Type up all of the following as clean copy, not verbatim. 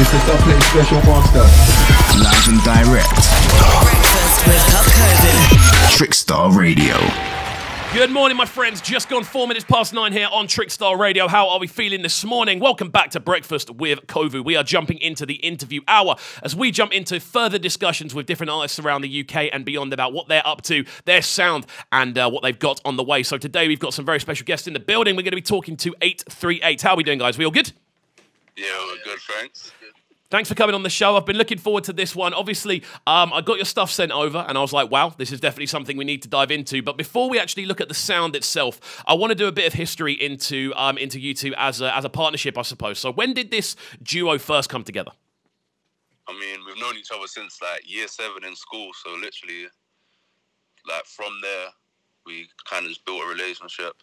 It's the Dubplate Special Master. Live and direct. Breakfast with CubCamTV. Trickstar Radio. Good morning, my friends. Just gone 4 minutes past 9 here on Trickstar Radio. How are we feeling this morning? Welcome back to Breakfast with KXVU. We are jumping into the interview hour as we jump into further discussions with different artists around the UK and beyond about what they're up to, their sound, and what they've got on the way. So today we've got some very special guests in the building. We're going to be talking to 838. How are we doing, guys? We all good? Yeah, we're good, thanks. Thanks for coming on the show. I've been looking forward to this one. Obviously, I got your stuff sent over, and I was like, wow, this is definitely something we need to dive into. But before we actually look at the sound itself, I want to do a bit of history into you two as a partnership, I suppose. So when did this duo first come together? I mean, we've known each other since, like, year 7 in school. So literally, like, from there, we kind of just built a relationship.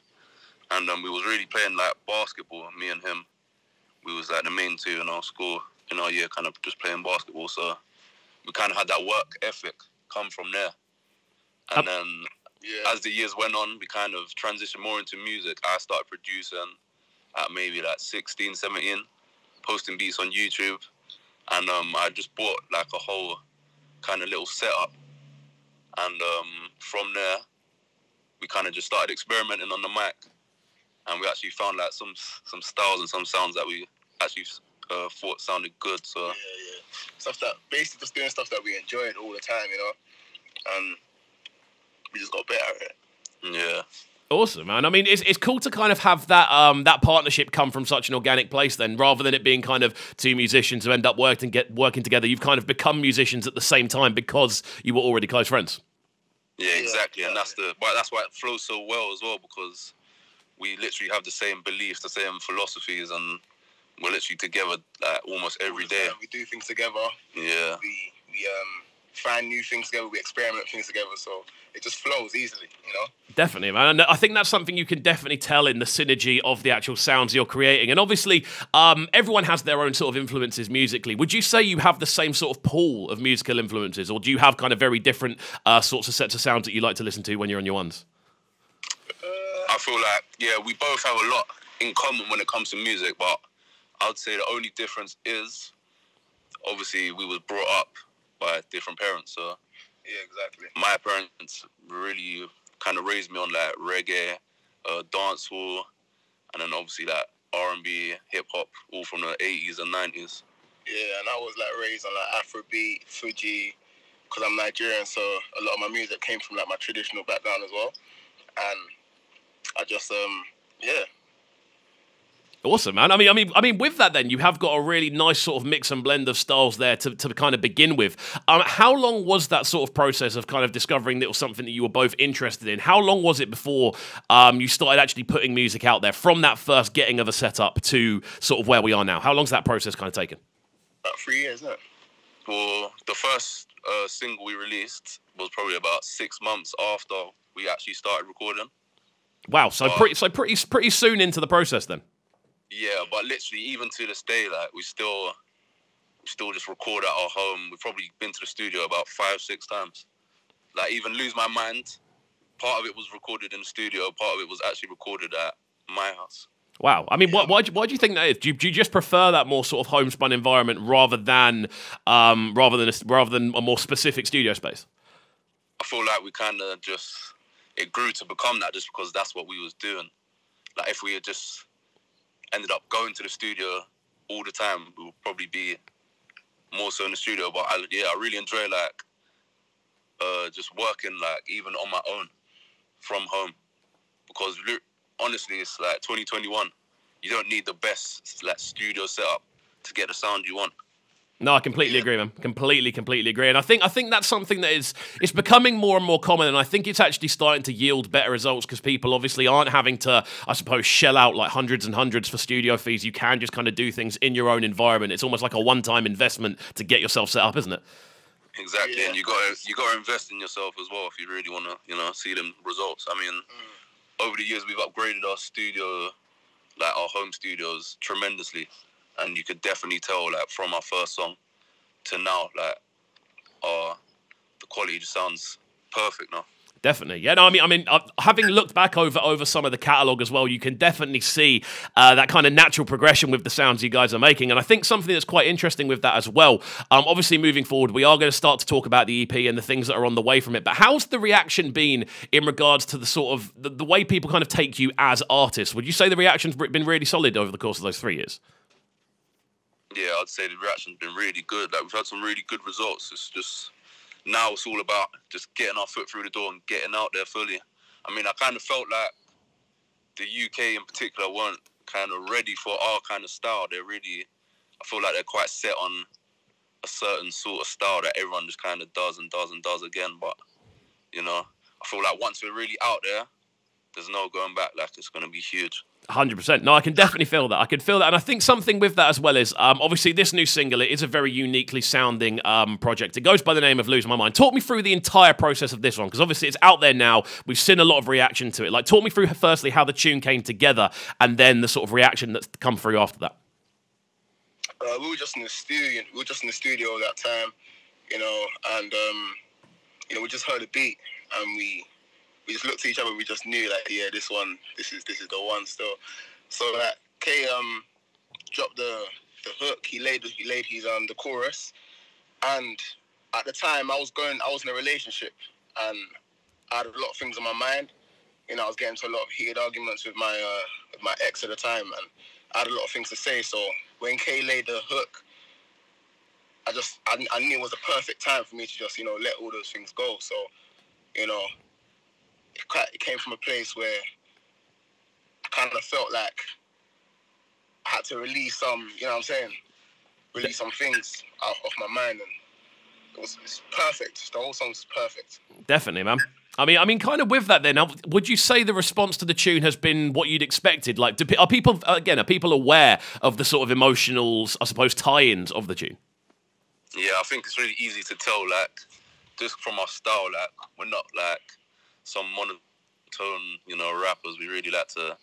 And we was really playing, like, basketball, me and him. We was, like, the main two in our school. In our year, kind of just playing basketball, so we kind of had that work ethic come from there. And then, as the years went on, we kind of transitioned more into music. I started producing at maybe like 16, 17, posting beats on YouTube, and I just bought like a whole kind of little setup. And from there, we kind of just started experimenting on the mic, and we actually found like some styles and some sounds that we actually thought sounded good. So stuff that basically just doing stuff that we enjoyed all the time, you know, and we just got better at it. Yeah. Awesome, man. I mean, it's cool to kind of have that that partnership come from such an organic place then, rather than it being kind of two musicians who end up working together. You've kind of become musicians at the same time because you were already close friends. Yeah, exactly. And that's why it flows so well as well, because we literally have the same beliefs, the same philosophies, and we're literally together like almost every day. We do things together. Yeah. We find new things together. We experiment things together. So it just flows easily, you know? Definitely, man. And I think that's something you can definitely tell in the synergy of the actual sounds you're creating. And obviously, everyone has their own sort of influences musically. Would you say you have the same sort of pool of musical influences, or do you have kind of very different sorts of sets of sounds that you like to listen to when you're on your ones? I feel like, yeah, we both have a lot in common when it comes to music, but I would say the only difference is, obviously, we was brought up by different parents. So, yeah, exactly. My parents really kind of raised me on like reggae, dancehall, and then obviously like R&B, hip hop, all from the 80s and 90s. Yeah, and I was like raised on like Afrobeat, Fuji, because I'm Nigerian, so a lot of my music came from like my traditional background as well, and I just yeah. Awesome, man. I mean, with that, then you have got a really nice sort of mix and blend of styles there to kind of begin with. How long was that sort of process of kind of discovering that it was something that you were both interested in? How long was it before you started actually putting music out there, from that first getting of a setup to sort of where we are now? How long's that process kind of taken? About 3 years, isn't it? Well, the first single we released was probably about 6 months after we actually started recording. Wow, so pretty soon into the process then. Yeah, but literally, even to this day, like we still just record at our home. We've probably been to the studio about 5, 6 times. Like, even Lose My Mind, part of it was recorded in the studio, part of it was actually recorded at my house. Wow. I mean, why do you think that is? Do you just prefer that more sort of homespun environment rather than a more specific studio space? I feel like we kind of it grew to become that just because that's what we was doing. Like, if we had just ended up going to the studio all the time, we would probably be more so in the studio. But I really enjoy like just working like even on my own from home, because honestly, it's like 2021. You don't need the best like studio setup to get the sound you want. No, I completely agree, man. Completely agree. And I think that's something that it's becoming more and more common, and I think it's actually starting to yield better results because people obviously aren't having to, I suppose, shell out like hundreds and hundreds for studio fees. You can just kind of do things in your own environment. It's almost like a one-time investment to get yourself set up, isn't it? Exactly, and you got to invest in yourself as well if you really want to, see them results. I mean, over the years we've upgraded our studio, like our home studios, tremendously. And you could definitely tell, like, from our first song to now, like, the quality just sounds perfect now. Definitely, yeah. No, I mean, having looked back over some of the catalog as well, you can definitely see that kind of natural progression with the sounds you guys are making, and I think something that's quite interesting with that as well. Obviously, moving forward, we are going to start to talk about the EP and the things that are on the way from it. But how's the reaction been in regards to the sort of the way people kind of take you as artists? Would you say the reaction's been really solid over the course of those 3 years? Yeah, I'd say the reaction's been really good. Like, we've had some really good results. It's just now it's all about just getting our foot through the door and getting out there fully. I mean, I kind of felt like the UK in particular weren't kind of ready for our kind of style. I feel like they're quite set on a certain sort of style that everyone just kind of does and does and does again. But, you know, I feel like once we're really out there, there's no going back. Like, it's going to be huge. 100%. No, I can definitely feel that. I can feel that. And I think something with that as well is, obviously, this new single, it is a very uniquely sounding project. It goes by the name of Lose My Mind. Talk me through the entire process of this one, because obviously it's out there now. We've seen a lot of reaction to it. Like, talk me through, firstly, how the tune came together, and then the sort of reaction that's come through after that. We were just in the studio. At that time, you know, and you know, we just heard a beat, and we just looked at each other. We just knew, like, yeah, this is the one still. So like, K dropped the hook. He laid his the chorus, and at the time I was in a relationship, and I had a lot of things on my mind. You know, I was getting into a lot of heated arguments with my ex at the time, and I had a lot of things to say. So when K laid the hook, I knew it was the perfect time for me to just, you know, let all those things go. So, you know, it came from a place where I kind of felt like I had to release some, you know what I'm saying? Release some things out of my mind, and it's perfect. The whole song's perfect. Definitely, man. I mean, kind of with that then, would you say the response to the tune has been what you'd expected? Like, are people aware of the sort of emotional, I suppose, tie-ins of the tune? Yeah, I think it's really easy to tell, like, just from our style, like, we're not, like, some monotone, you know, rappers. We really like to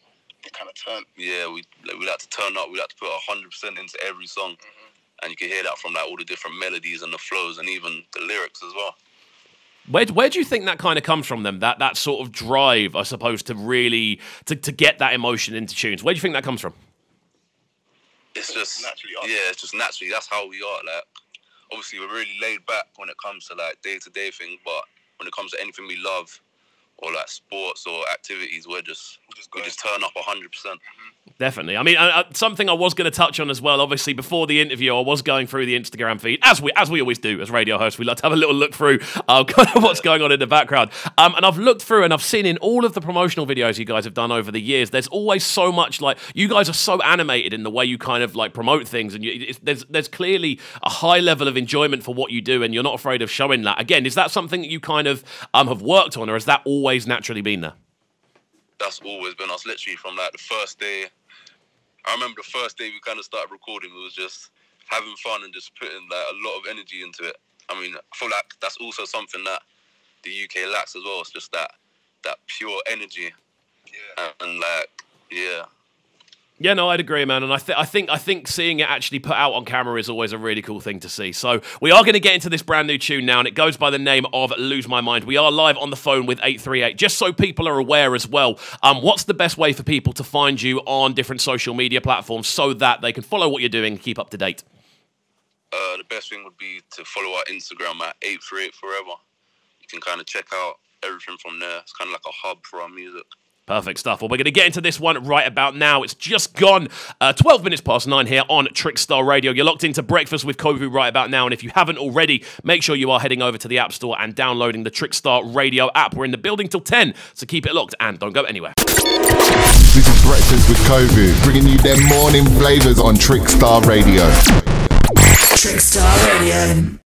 kind of turn. Yeah, we like to turn up. We like to put 100% into every song, and you can hear that from like all the different melodies and the flows and even the lyrics as well. Where do you think that kind of comes from, then? That sort of drive, I suppose, to really to get that emotion into tunes. Where do you think that comes from? It's just naturally. Yeah, it's just naturally. That's how we are. Like, obviously, we're really laid back when it comes to like day-to-day things, but when it comes to anything we love, or like sports or activities, we just turn up 100%. Definitely. I mean, something I was going to touch on as well. Obviously, before the interview, I was going through the Instagram feed, as we always do as radio hosts. We like to have a little look through kind of what's going on in the background. And I've looked through and I've seen in all of the promotional videos you guys have done over the years, there's always so much, like, you guys are so animated in the way you kind of like promote things, and there's clearly a high level of enjoyment for what you do, and you're not afraid of showing that. Again, is that something that you kind of have worked on, or has that always naturally been there? That's always been us, literally from like the first day. I remember the first day we kind of started recording, we was just having fun and just putting like a lot of energy into it. I mean, I feel like that's also something that the UK lacks as well. It's just that pure energy. Yeah. And like, yeah. Yeah, no, I'd agree, man. And I think seeing it actually put out on camera is always a really cool thing to see. So we are going to get into this brand new tune now, and it goes by the name of Lose My Mind. We are live on the phone with 838, just so people are aware as well. What's the best way for people to find you on different social media platforms so that they can follow what you're doing and keep up to date? The best thing would be to follow our Instagram at 838 Forever. You can kind of check out everything from there. It's kind of like a hub for our music. Perfect stuff. Well, we're going to get into this one right about now. It's just gone 12 minutes past 9 here on Trickstar Radio. You're locked into Breakfast with KXVU right about now. And if you haven't already, make sure you are heading over to the App Store and downloading the Trickstar Radio app. We're in the building till 10, so keep it locked and don't go anywhere. This is Breakfast with KXVU, bringing you their morning flavours on Trickstar Radio. Trickstar Radio.